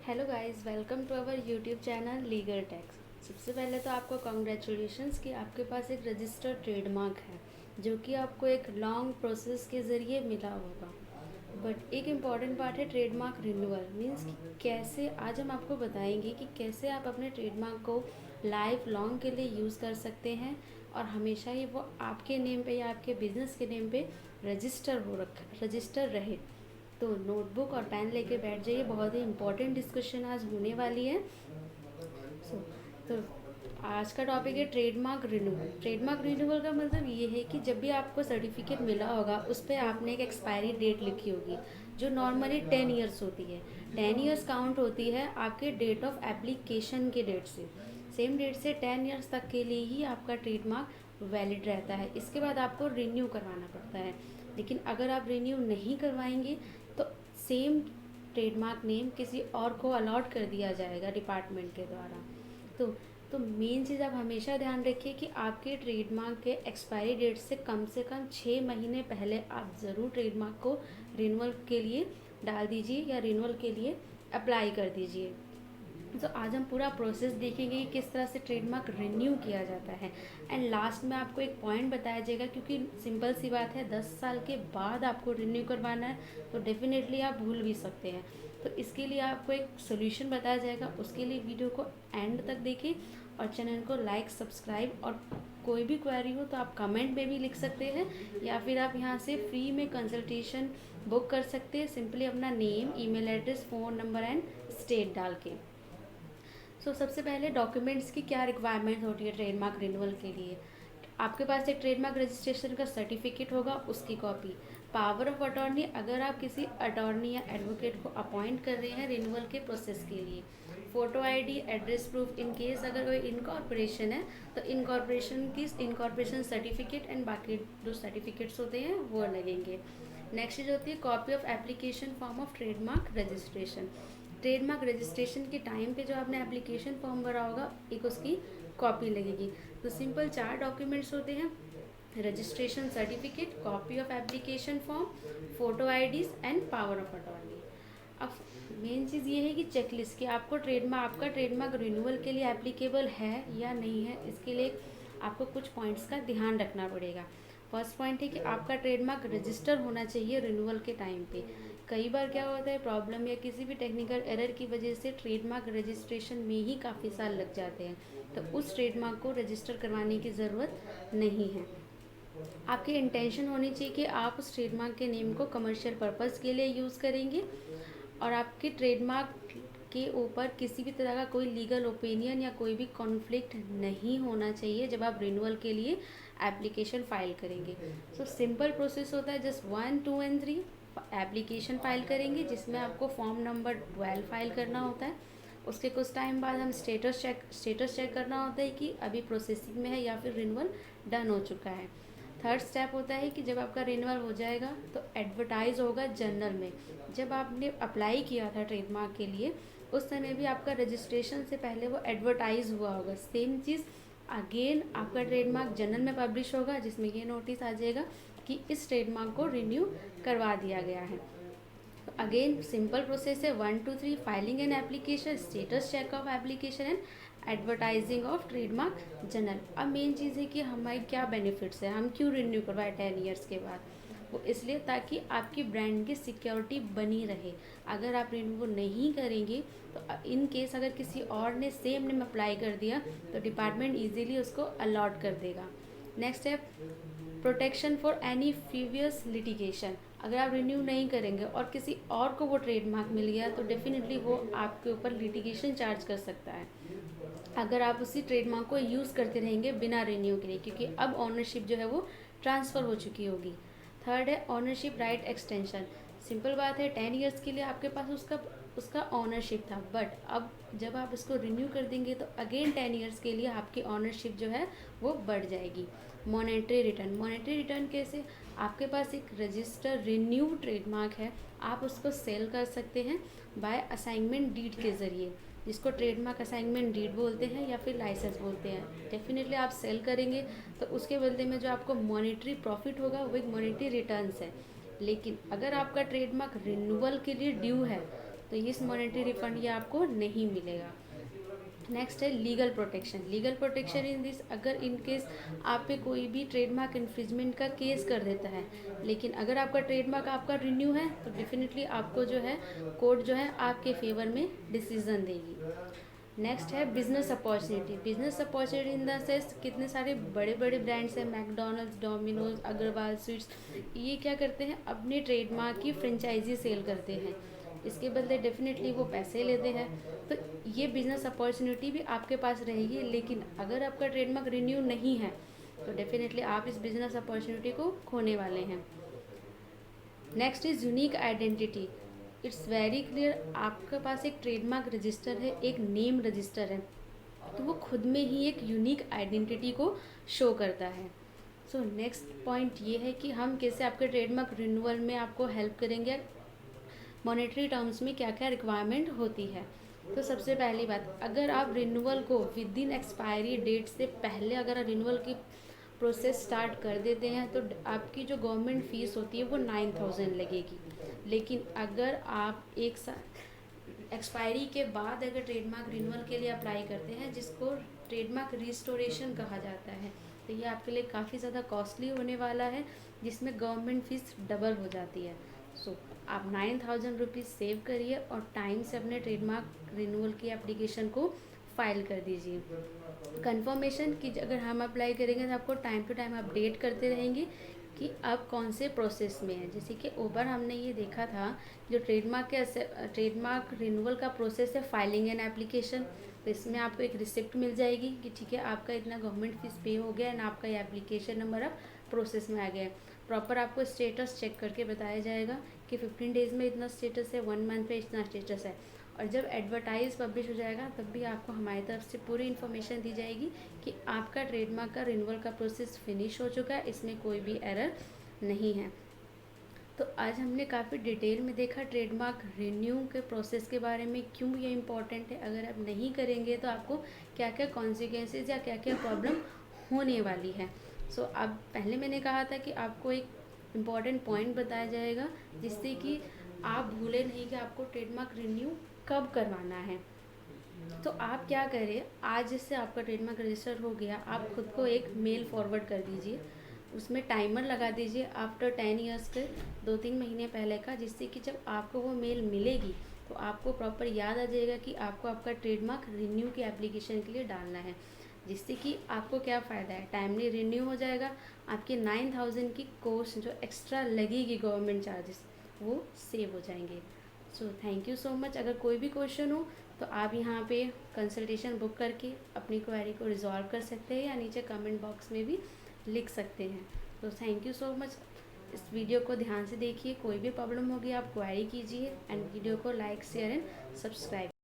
Hello guys, welcome to our YouTube channel legal tax. सबसे पहले तो आपको कॉन्ग्रेचुलेशंस कि आपके पास एक रजिस्टर्ड ट्रेडमार्क है जो कि आपको एक लॉन्ग प्रोसेस के ज़रिए मिला होगा। बट एक इम्पॉर्टेंट पार्ट है ट्रेडमार्क रिन्यूअल। मीन्स कि कैसे आज हम आपको बताएंगे कि कैसे आप अपने ट्रेडमार्क को लाइफ लॉन्ग के लिए यूज़ कर सकते हैं और हमेशा ही वो आपके नेम पे या आपके बिजनेस के नेम पे रजिस्टर रहे। तो नोटबुक और पेन लेके बैठ जाइए, बहुत ही इम्पोर्टेंट डिस्कशन आज होने वाली है। सो तो आज का टॉपिक है ट्रेडमार्क रिन्यूअल। ट्रेडमार्क रिन्यूअल का मतलब ये है कि जब भी आपको सर्टिफिकेट मिला होगा उस पर आपने एक एक्सपायरी डेट लिखी होगी जो नॉर्मली 10 ईयर्स होती है। 10 ईयर्स काउंट होती है आपके डेट ऑफ एप्लीकेशन के डेट से। सेम डेट से 10 ईयर्स तक के लिए ही आपका ट्रेडमार्क वैलिड रहता है। इसके बाद आपको रिन्यू करवाना पड़ता है। लेकिन अगर आप रिन्यू नहीं करवाएंगे तो सेम ट्रेडमार्क नेम किसी और को अलॉट कर दिया जाएगा डिपार्टमेंट के द्वारा। तो तो मेन चीज़ आप हमेशा ध्यान रखिए कि आपके ट्रेडमार्क के एक्सपायरी डेट से कम 6 महीने पहले आप ज़रूर ट्रेडमार्क को रिन्यूअल के लिए डाल दीजिए या रिन्यूअल के लिए अप्लाई कर दीजिए। तो आज हम पूरा प्रोसेस देखेंगे कि किस तरह से ट्रेडमार्क रिन्यू किया जाता है। एंड लास्ट में आपको एक पॉइंट बताया जाएगा, क्योंकि सिंपल सी बात है 10 साल के बाद आपको रिन्यू करवाना है तो डेफिनेटली आप भूल भी सकते हैं। तो इसके लिए आपको एक सोल्यूशन बताया जाएगा। उसके लिए वीडियो को एंड तक देखें और चैनल को लाइक सब्सक्राइब, और कोई भी क्वेरी हो तो आप कमेंट में भी लिख सकते हैं या फिर आप यहाँ से फ्री में कंसल्टेशन बुक कर सकते हैं, सिंपली अपना name, email address, phone number and state डाल के। सबसे पहले डॉक्यूमेंट्स की क्या रिक्वायरमेंट होती है ट्रेडमार्क रिन्यूअल के लिए। आपके पास एक ट्रेडमार्क रजिस्ट्रेशन का सर्टिफिकेट होगा, उसकी कॉपी, पावर ऑफ अटॉर्नी अगर आप किसी अटॉर्नी या एडवोकेट को अपॉइंट कर रहे हैं रिन्यूअल के प्रोसेस के लिए, photo ID, address proof in case अगर कोई इनकॉर्पोरेशन है तो इनकॉर्पोरेशन सर्टिफिकेट एंड बाकी जो सर्टिफिकेट्स होते हैं वो लगेंगे। नेक्स्ट चीज़ होती है copy of application form of trademark registration. Trademark registration के टाइम पे जो आपने एप्लीकेशन फॉर्म भरा होगा एक उसकी कॉपी लगेगी। तो सिंपल 4 डॉक्यूमेंट्स होते हैं: registration certificate, copy of application form, photo IDs and power of attorney. अब मेन चीज़ ये है कि चेकलिस्ट कि आपका ट्रेडमार्क रिन्यूअल के लिए एप्लीकेबल है या नहीं है। इसके लिए आपको कुछ पॉइंट्स का ध्यान रखना पड़ेगा। फर्स्ट पॉइंट है कि आपका ट्रेडमार्क रजिस्टर होना चाहिए रिन्यूअल के टाइम पे। कई बार क्या होता है, प्रॉब्लम या किसी भी टेक्निकल एरर की वजह से ट्रेडमार्क रजिस्ट्रेशन में ही काफ़ी साल लग जाते हैं, तो उस ट्रेडमार्क को रजिस्टर करवाने की ज़रूरत नहीं है। आपकी इंटेंशन होनी चाहिए कि आप उस ट्रेडमार्क के नेम को कमर्शियल पर्पज़ के लिए यूज़ करेंगे और आपके ट्रेडमार्क के ऊपर किसी भी तरह का कोई लीगल ओपिनियन या कोई भी कॉन्फ्लिक्ट नहीं होना चाहिए जब आप रिन्यूअल के लिए एप्लीकेशन फ़ाइल करेंगे। सिंपल प्रोसेस होता है, जस्ट 1, 2 एंड 3 एप्लीकेशन फ़ाइल करेंगे जिसमें आपको फॉर्म नंबर 12 फाइल करना होता है। उसके कुछ टाइम बाद हम स्टेटस चेक करना होता है कि अभी प्रोसेसिंग में है या फिर रिन्यूअल डन हो चुका है। थर्ड स्टेप होता है कि जब आपका रिन्यूअल हो जाएगा तो एडवर्टाइज होगा जर्नल में। जब आपने अप्लाई किया था ट्रेडमार्क के लिए उस समय भी आपका रजिस्ट्रेशन से पहले वो एडवर्टाइज हुआ होगा। सेम चीज़ अगेन आपका ट्रेडमार्क जर्नल में पब्लिश होगा जिसमें ये नोटिस आ जाएगा कि इस ट्रेडमार्क को रिन्यू करवा दिया गया है। अगेन सिंपल प्रोसेस है 1, 2, 3 filing an application, status check of application and advertising of trademark journal. अब मेन चीज़ है कि हमारे क्या बेनिफिट्स है, हम क्यों रिन्यू करवाए 10 ईयर्स के बाद। वो इसलिए ताकि आपकी ब्रांड की सिक्योरिटी बनी रहे। अगर आप रिन्यू नहीं करेंगे तो इन केस अगर किसी और ने सेम नेम अप्लाई कर दिया तो डिपार्टमेंट इजीली उसको अलॉट कर देगा। नेक्स्ट है प्रोटेक्शन फॉर एनी फ्रीवियस लिटिगेशन। अगर आप रिन्यू नहीं करेंगे और किसी और को वो ट्रेडमार्क मिल गया तो डेफिनेटली वो आपके ऊपर लिटिगेशन चार्ज कर सकता है अगर आप उसी ट्रेडमार्क को यूज़ करते रहेंगे बिना रिन्यू के लिए, क्योंकि अब ऑनरशिप जो है वो ट्रांसफ़र हो चुकी होगी। थर्ड है ऑनरशिप राइट एक्सटेंशन। सिंपल बात है 10 ईयर्स के लिए आपके पास उसका ऑनरशिप था, बट अब जब आप इसको रिन्यू कर देंगे तो अगेन 10 ईयर्स के लिए आपकी ऑनरशिप जो है वो बढ़ जाएगी। मॉनेटरी रिटर्न कैसे, आपके पास एक रजिस्टर रिन्यू ट्रेडमार्क है, आप उसको सेल कर सकते हैं बाय असाइनमेंट डीड के ज़रिए, जिसको ट्रेडमार्क असाइनमेंट डीड बोलते हैं या फिर लाइसेंस बोलते हैं। डेफिनेटली आप सेल करेंगे तो उसके बदले में जो आपको मॉनेटरी प्रॉफिट होगा वो एक मॉनेटरी रिटर्न्स है। लेकिन अगर आपका ट्रेडमार्क रिन्यूअल के लिए ड्यू है तो इस मॉनेटरी रिफंड ये आपको नहीं मिलेगा। नेक्स्ट है legal protection. Legal protection in this, अगर इन केस आप पे कोई भी ट्रेडमार्क इन्फ्रिजमेंट का केस कर देता है, लेकिन अगर आपका ट्रेडमार्क आपका रिन्यू है तो डेफिनेटली आपको जो है कोर्ट जो है आपके फेवर में डिसीजन देगी। नेक्स्ट है business opportunity. Business opportunity in the sense कितने सारे बड़े बड़े ब्रांड्स हैं, मैकडोनल्ड्स, डोमिनोज, अग्रवाल स्वीट्स, ये क्या करते हैं अपने ट्रेडमार्क की फ्रेंचाइजी सेल करते हैं, इसके बदले डेफिनेटली वो पैसे लेते हैं। तो ये बिजनेस अपॉर्चुनिटी भी आपके पास रहेगी, लेकिन अगर आपका ट्रेडमार्क रिन्यू नहीं है तो डेफिनेटली आप इस बिजनेस अपॉर्चुनिटी को खोने वाले हैं। Next is unique identity. It's very clear, आपके पास एक ट्रेडमार्क रजिस्टर है, एक नेम रजिस्टर है, तो वो खुद में ही एक यूनिक आइडेंटिटी को शो करता है। सो नेक्स्ट पॉइंट ये है कि हम कैसे आपके ट्रेडमार्क रिन्यूअल में आपको हेल्प करेंगे, मॉनेटरी टर्म्स में क्या क्या रिक्वायरमेंट होती है। तो सबसे पहली बात, अगर आप रिन्यूअल को विद इन एक्सपायरी डेट से पहले अगर रिन्यूअल की प्रोसेस स्टार्ट कर देते हैं तो आपकी जो गवर्नमेंट फ़ीस होती है वो 9,000 लगेगी। लेकिन अगर आप एक साल एक्सपायरी के बाद अगर ट्रेडमार्क रिन्यूअल के लिए अप्लाई करते हैं, जिसको ट्रेडमार्क रिस्टोरेशन कहा जाता है, तो ये आपके लिए काफ़ी ज़्यादा कॉस्टली होने वाला है, जिसमें गवर्नमेंट फ़ीस डबल हो जाती है। सो आप 9,000 रुपीज़ सेव करिए और टाइम से अपने ट्रेडमार्क रिन्यूअल की एप्लीकेशन को फाइल कर दीजिए। कंफर्मेशन की अगर हम अप्लाई करेंगे तो आपको टाइम टू टाइम अपडेट करते रहेंगे कि आप कौन से प्रोसेस में है। जैसे कि ओवर हमने ये देखा था, जो ट्रेडमार्क रिन्यूअल का प्रोसेस है फाइलिंग एन एप्लीकेशन, तो इसमें आपको एक रिसिप्ट मिल जाएगी कि ठीक है आपका इतना गवर्नमेंट फीस पे हो गया एंड आपका ये एप्लीकेशन नंबर अब प्रोसेस में आ गया है। प्रॉपर आपको स्टेटस चेक करके बताया जाएगा कि 15 डेज़ में इतना स्टेटस है, 1 मंथ में इतना स्टेटस है। और जब एडवर्टाइज पब्लिश हो जाएगा तब भी आपको हमारी तरफ से पूरी इन्फॉर्मेशन दी जाएगी कि आपका ट्रेडमार्क का रिन्यूअल का प्रोसेस फिनिश हो चुका है, इसमें कोई भी एरर नहीं है। तो आज हमने काफ़ी डिटेल में देखा ट्रेडमार्क रिन्यू के प्रोसेस के बारे में, क्यों ये इम्पॉर्टेंट है, अगर आप नहीं करेंगे तो आपको क्या क्या कॉन्सिक्वेंसेज या क्या क्या प्रॉब्लम होने वाली है। सो अब पहले मैंने कहा था कि आपको एक इम्पॉर्टेंट पॉइंट बताया जाएगा जिससे कि आप भूले नहीं कि आपको ट्रेडमार्क रिन्यू कब करवाना है। तो आप क्या करें, आज जैसे आपका ट्रेडमार्क रजिस्टर हो गया, आप खुद को एक मेल फॉरवर्ड कर दीजिए, उसमें टाइमर लगा दीजिए आफ्टर 10 ईयर्स के 2-3 महीने पहले का, जिससे कि जब आपको वो मेल मिलेगी तो आपको प्रॉपर याद आ जाएगा कि आपको आपका ट्रेडमार्क रिन्यू की एप्लीकेशन के लिए डालना है, जिससे कि आपको क्या फ़ायदा है, टाइमली रिन्यू हो जाएगा, आपके 9,000 की कोर्स जो एक्स्ट्रा लगेगी गवर्नमेंट चार्जेस वो सेव हो जाएंगे। So thank you so much. अगर कोई भी क्वेश्चन हो तो आप यहाँ पे कंसल्टेशन बुक करके अपनी क्वेरी को रिजॉल्व कर सकते हैं या नीचे कमेंट बॉक्स में भी लिख सकते हैं। तो थैंक यू सो मच। इस वीडियो को ध्यान से देखिए, कोई भी प्रॉब्लम होगी आप क्वेरी कीजिए एंड वीडियो को लाइक शेयर एंड सब्सक्राइब।